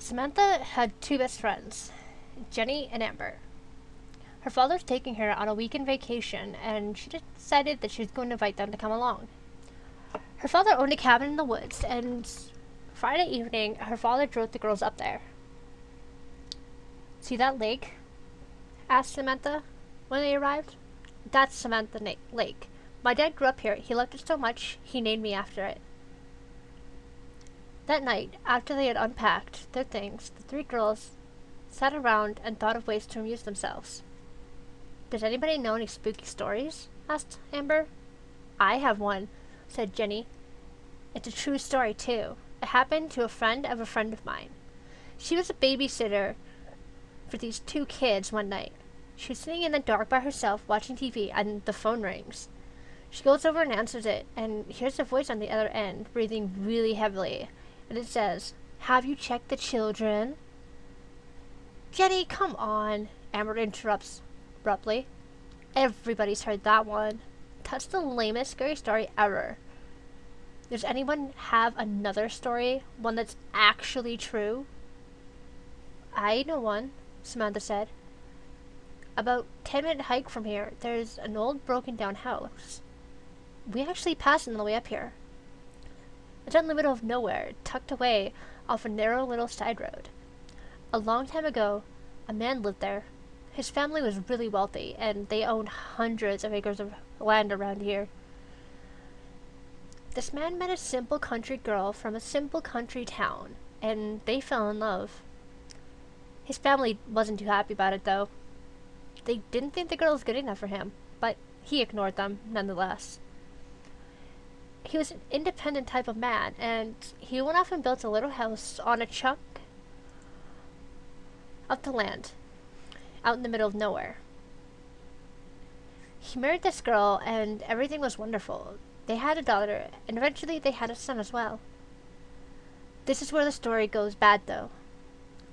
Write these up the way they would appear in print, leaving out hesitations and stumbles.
Samantha had two best friends, Jenny and Amber. Her father's taking her on a weekend vacation, and she decided that she was going to invite them to come along. Her father owned a cabin in the woods, and Friday evening, her father drove the girls up there. "See that lake?" asked Samantha when they arrived. "That's Samantha Lake. My dad grew up here. He loved it so much, he named me after it." That night, after they had unpacked their things, the three girls sat around and thought of ways to amuse themselves. "Does anybody know any spooky stories?" asked Amber. "I have one," said Jenny. "It's a true story, too. It happened to a friend of mine. She was a babysitter for these two kids one night. She was sitting in the dark by herself watching TV, and the phone rings. She goes over and answers it, and hears a voice on the other end, breathing really heavily, and it says, 'Have you checked the children?'" "Jenny, come on," Amber interrupts abruptly. "Everybody's heard that one. That's the lamest scary story ever. Does anyone have another story? One that's actually true?" "I know one," Samantha said. "About 10-minute hike from here, there's an old broken down house. We actually passed it on the way up here. It's in the middle of nowhere, tucked away off a narrow little side road. A long time ago, a man lived there. His family was really wealthy, and they owned hundreds of acres of land around here. This man met a simple country girl from a simple country town, and they fell in love. His family wasn't too happy about it, though. They didn't think the girl was good enough for him, but he ignored them nonetheless. He was an independent type of man, and he went off and built a little house on a chunk of the land out in the middle of nowhere. He married this girl, and everything was wonderful. They had a daughter, and eventually they had a son as well. This is where the story goes bad, though.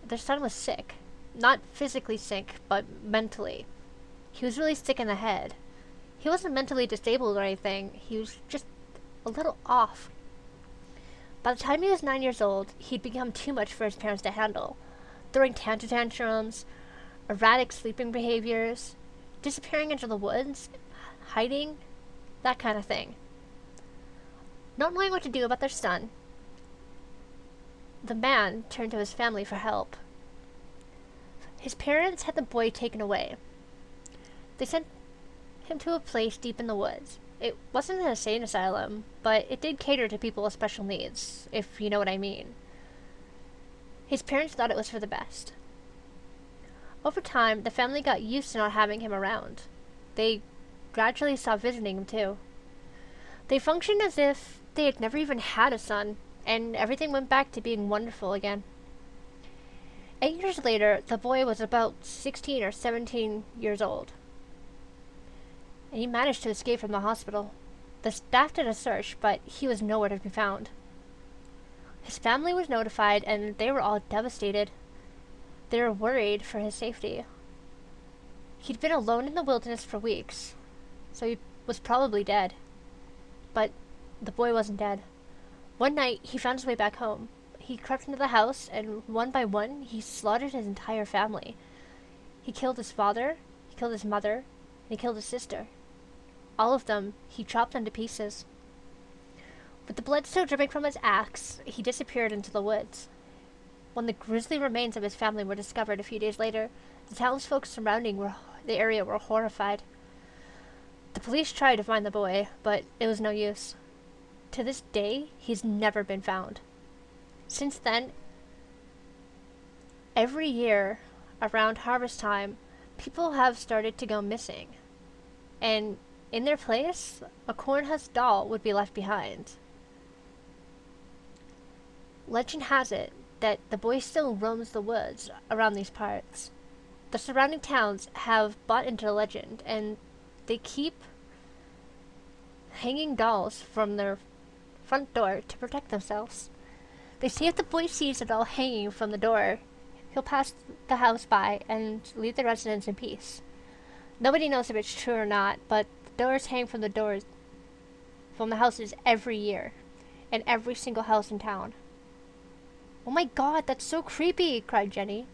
Their son was sick. Not physically sick, but mentally. He was really sick in the head. He wasn't mentally disabled or anything. He was just a little off. By the time he was 9 years old, he'd become too much for his parents to handle, throwing tantrums, erratic sleeping behaviors, disappearing into the woods, hiding, that kind of thing. Not knowing what to do about their son, the man turned to his family for help. His parents had the boy taken away. They sent him to a place deep in the woods. It wasn't an insane asylum, but it did cater to people with special needs, if you know what I mean. His parents thought it was for the best. Over time, the family got used to not having him around. They gradually stopped visiting him, too. They functioned as if they had never even had a son, and everything went back to being wonderful again. 8 years later, the boy was about 16 or 17 years old, and he managed to escape from the hospital. The staff did a search, but he was nowhere to be found. His family was notified, and they were all devastated. They were worried for his safety. He'd been alone in the wilderness for weeks, so he was probably dead. But the boy wasn't dead. One night, he found his way back home. He crept into the house, and one by one, he slaughtered his entire family. He killed his father, he killed his mother, and he killed his sister. All of them, he chopped them to pieces. With the blood still dripping from his axe, he disappeared into the woods. When the grisly remains of his family were discovered a few days later, the townsfolk surrounding the area were horrified. The police tried to find the boy, but it was no use. To this day, he's never been found. Since then, every year around harvest time, people have started to go missing. And in their place, a cornhusk doll would be left behind. Legend has it that the boy still roams the woods around these parts. The surrounding towns have bought into the legend, and they keep hanging dolls from their front door to protect themselves. They say if the boy sees a doll hanging from the door, he'll pass the house by and leave the residents in peace. Nobody knows if it's true or not, but the doors hang from the houses every year, in every single house in town. Oh my god, that's so creepy, cried Jenny.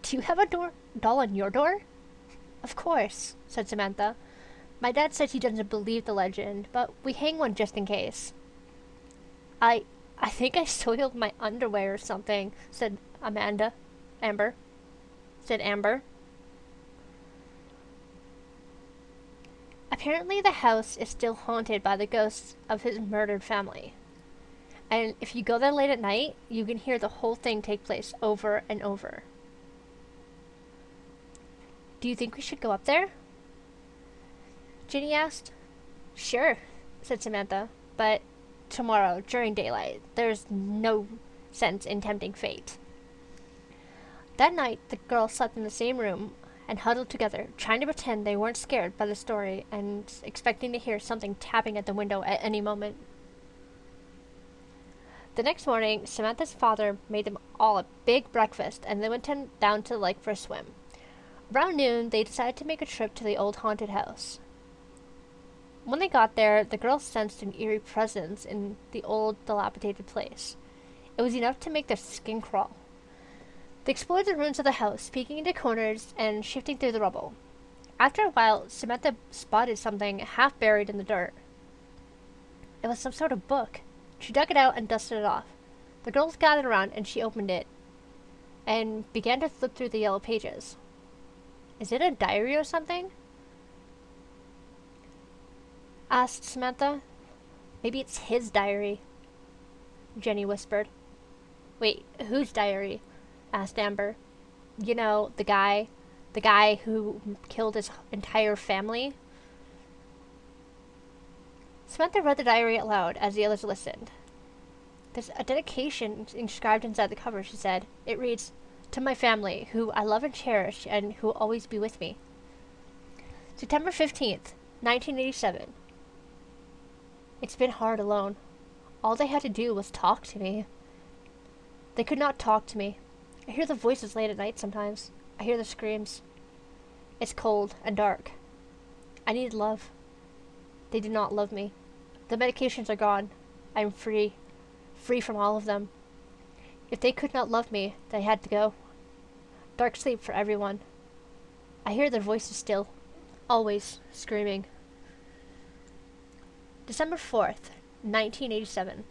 Do you have a doll on your door? Of course, said Samantha. My dad said he doesn't believe the legend, but we hang one just in case. I think I soiled my underwear or something, said Amber. Said Amber. Apparently the house is still haunted by the ghosts of his murdered family. And if you go there late at night, you can hear the whole thing take place over and over. Do you think we should go up there? Ginny asked. Sure, said Samantha, but tomorrow, during daylight, there's no sense in tempting fate. That night, the girls slept in the same room and huddled together, trying to pretend they weren't scared by the story and expecting to hear something tapping at the window at any moment. The next morning, Samantha's father made them all a big breakfast, and they went down to the lake for a swim. Around noon, they decided to make a trip to the old haunted house. When they got there, the girls sensed an eerie presence in the old, dilapidated place. It was enough to make their skin crawl. They explored the ruins of the house, peeking into corners and shifting through the rubble. After a while, Samantha spotted something half buried in the dirt. It was some sort of book. She dug it out and dusted it off. The girls gathered around and she opened it and began to flip through the yellow pages. Is it a diary or something? Asked Samantha. Maybe it's his diary, Jenny whispered. Wait, whose diary? Asked Amber. You know, the guy who killed his entire family? Samantha read the diary aloud as the others listened. There's a dedication inscribed inside the cover, she said. It reads, "To my family, who I love and cherish, and who will always be with me. September 15th, 1987. It's been hard alone. All they had to do was talk to me. They could not talk to me. I hear the voices late at night sometimes. I hear the screams. It's cold and dark. I need love. They do not love me. The medications are gone. I am free. Free from all of them. If they could not love me, they had to go. Dark sleep for everyone. I hear their voices still. Always screaming." December 4th, 1987.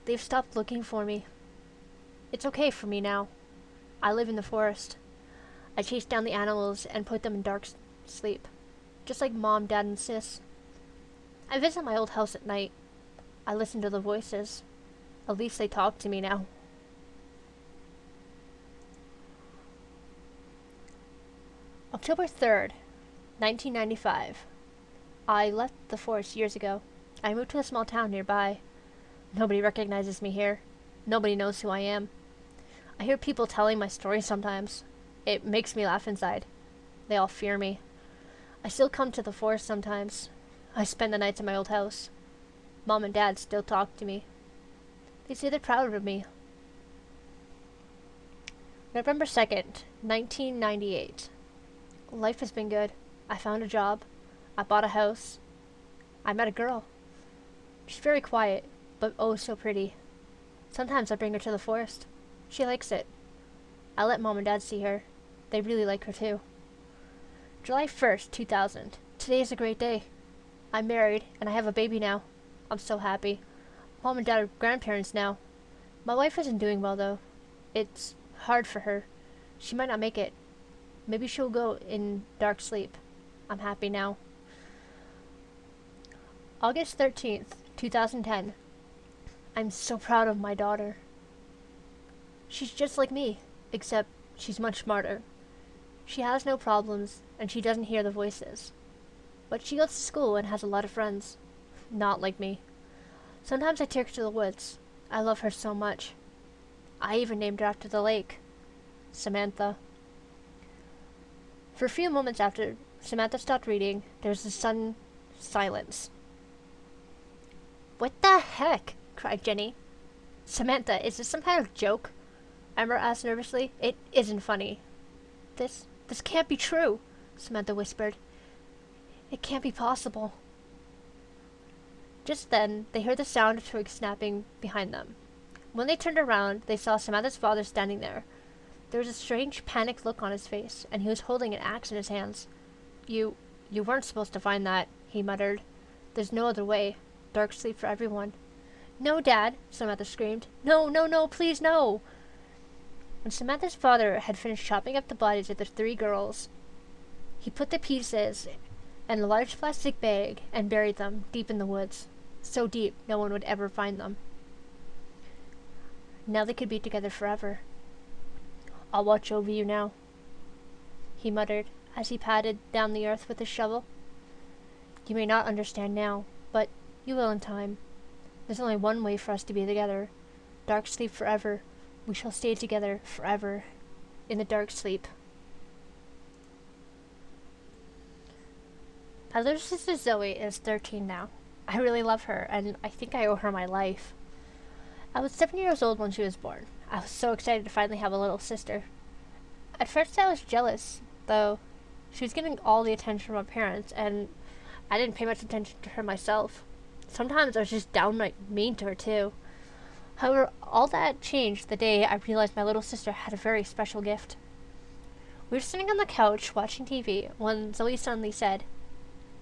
They've stopped looking for me. It's okay for me now. I live in the forest. I chase down the animals and put them in dark sleep, just like Mom, Dad, and Sis. I visit my old house at night. I listen to the voices. At least they talk to me now. October 3rd, 1995. I left the forest years ago. I moved to a small town nearby. Nobody recognizes me here. Nobody knows who I am. I hear people telling my story sometimes. It makes me laugh inside. They all fear me. I still come to the forest sometimes. I spend the nights in my old house. Mom and Dad still talk to me. They say they're proud of me. November 2nd, 1998. Life has been good. I found a job. I bought a house. I met a girl. She's very quiet, but oh so pretty. Sometimes I bring her to the forest. She likes it. I let Mom and Dad see her. They really like her too. July 1st, 2000. Today is a great day. I'm married and I have a baby now. I'm so happy. Mom and Dad are grandparents now. My wife isn't doing well though. It's hard for her. She might not make it. Maybe she'll go in dark sleep. I'm happy now. August 13th, 2010. I'm so proud of my daughter. She's just like me, except she's much smarter. She has no problems, and she doesn't hear the voices. But she goes to school and has a lot of friends. Not like me. Sometimes I take her to the woods. I love her so much. I even named her after the lake. Samantha. For a few moments after Samantha stopped reading, there was a sudden silence. "What the heck?" cried Jenny. "Samantha, is this some kind of joke?" Amber asked nervously. "It isn't funny." This can't be true," Samantha whispered. "It can't be possible." Just then, they heard the sound of twigs snapping behind them. When they turned around, they saw Samantha's father standing there. There was a strange, panicked look on his face, and he was holding an axe in his hands. You weren't supposed to find that," he muttered. "There's no other way. Dark sleep for everyone." "No, Dad," Samantha screamed. "No, no, no, please, no!" When Samantha's father had finished chopping up the bodies of the 3 girls, he put the pieces in a large plastic bag and buried them deep in the woods. So deep, no one would ever find them. Now they could be together forever. "I'll watch over you now," he muttered as he patted down the earth with his shovel. "You may not understand now, but you will in time. There's only one way for us to be together. Dark sleep forever. We shall stay together forever in the dark sleep." My little sister Zoe is 13 now. I really love her, and I think I owe her my life. I was 7 years old when she was born. I was so excited to finally have a little sister. At first I was jealous, though. She was getting all the attention from my parents, and I didn't pay much attention to her myself. Sometimes I was just downright mean to her, too. However, all that changed the day I realized my little sister had a very special gift. We were sitting on the couch watching TV when Zoe suddenly said,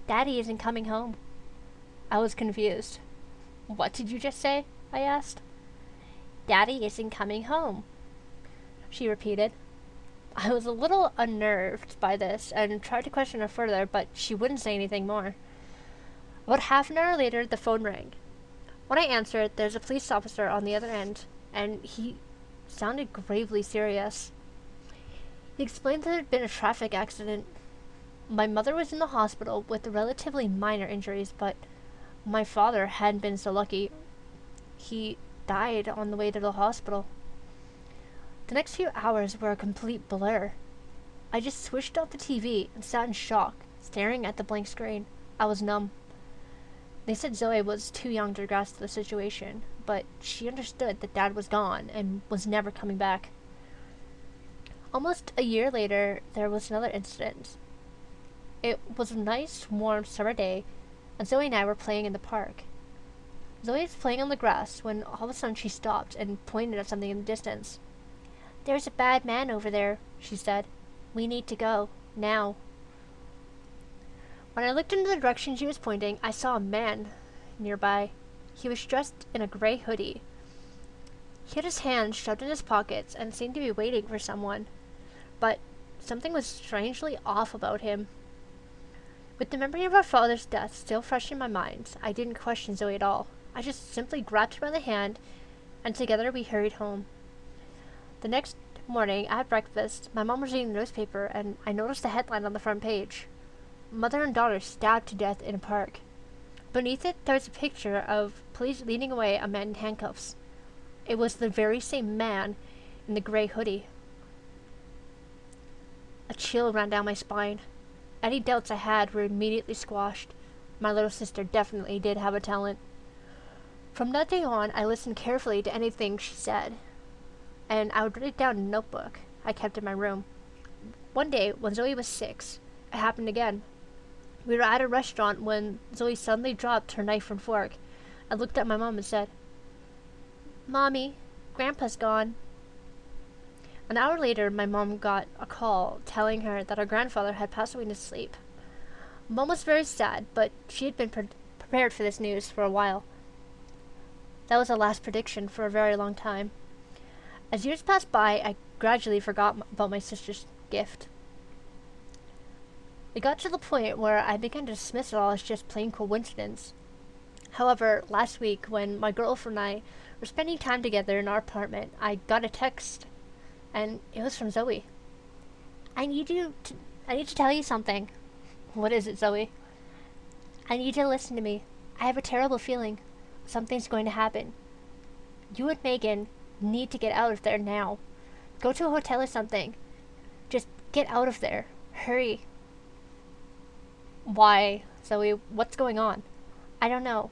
"Daddy isn't coming home." I was confused. "What did you just say?" I asked. "Daddy isn't coming home," she repeated. I was a little unnerved by this and tried to question her further, but she wouldn't say anything more. About half an hour later, the phone rang. When I answered, there's a police officer on the other end, and he sounded gravely serious. He explained that there had been a traffic accident. My mother was in the hospital with relatively minor injuries, but my father hadn't been so lucky. He died on the way to the hospital. The next few hours were a complete blur. I just switched off the TV and sat in shock, staring at the blank screen. I was numb. They said Zoe was too young to grasp the situation, but she understood that Dad was gone and was never coming back. Almost a year later, there was another incident. It was a nice, warm summer day, and Zoe and I were playing in the park. Zoe was playing on the grass when all of a sudden she stopped and pointed at something in the distance. "There's a bad man over there," she said. "We need to go, now." When I looked in the direction she was pointing, I saw a man nearby. He was dressed in a gray hoodie. He had his hands shoved in his pockets and seemed to be waiting for someone, but something was strangely off about him. With the memory of our father's death still fresh in my mind, I didn't question Zoe at all. I just simply grabbed her by the hand, and together we hurried home. The next morning, at breakfast, my mom was reading the newspaper, and I noticed the headline on the front page. "Mother and daughter stabbed to death in a park." Beneath it, there was a picture of police leading away a man in handcuffs. It was the very same man in the gray hoodie. A chill ran down my spine. Any doubts I had were immediately squashed. My little sister definitely did have a talent. From that day on, I listened carefully to anything she said, and I would write it down in a notebook I kept in my room. One day, when Zoe was 6, it happened again. We were at a restaurant when Zoe suddenly dropped her knife and fork. I looked at my mom and said, "Mommy, Grandpa's gone." An hour later, my mom got a call telling her that our grandfather had passed away in his sleep. Mom was very sad, but she had been prepared for this news for a while. That was the last prediction for a very long time. As years passed by, I gradually forgot about my sister's gift. It got to the point where I began to dismiss it all as just plain coincidence. However, last week, when my girlfriend and I were spending time together in our apartment, I got a text, and it was from Zoe. I need to tell you something." "What is it, Zoe?" "I need you to listen to me. I have a terrible feeling. Something's going to happen. You and Megan need to get out of there now. Go to a hotel or something. Just get out of there. Hurry." "Why, Zoe, what's going on?" "I don't know.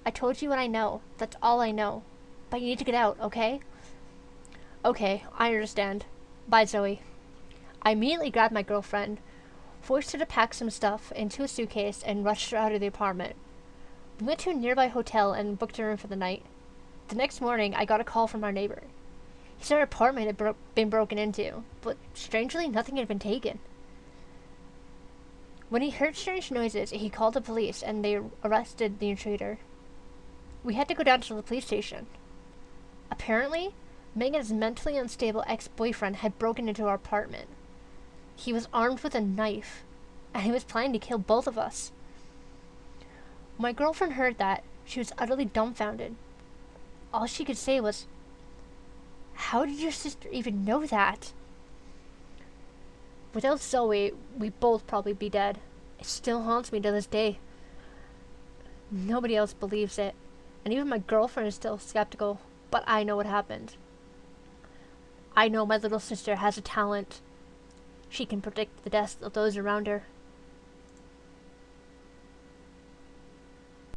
I told you what I know. That's all I know. But you need to get out, okay?" "Okay, I understand. Bye, Zoe." I immediately grabbed my girlfriend, forced her to pack some stuff into a suitcase, and rushed her out of the apartment. We went to a nearby hotel and booked a room for the night. The next morning, I got a call from our neighbor. He said our apartment had been broken into, but strangely, nothing had been taken. When he heard strange noises, he called the police and they arrested the intruder. We had to go down to the police station. Apparently, Megan's mentally unstable ex-boyfriend had broken into our apartment. He was armed with a knife, and he was planning to kill both of us. When my girlfriend heard that, she was utterly dumbfounded. All she could say was, "How did your sister even know that?" Without Zoe, we'd both probably be dead. It still haunts me to this day. Nobody else believes it, and even my girlfriend is still skeptical, but I know what happened. I know my little sister has a talent. She can predict the deaths of those around her.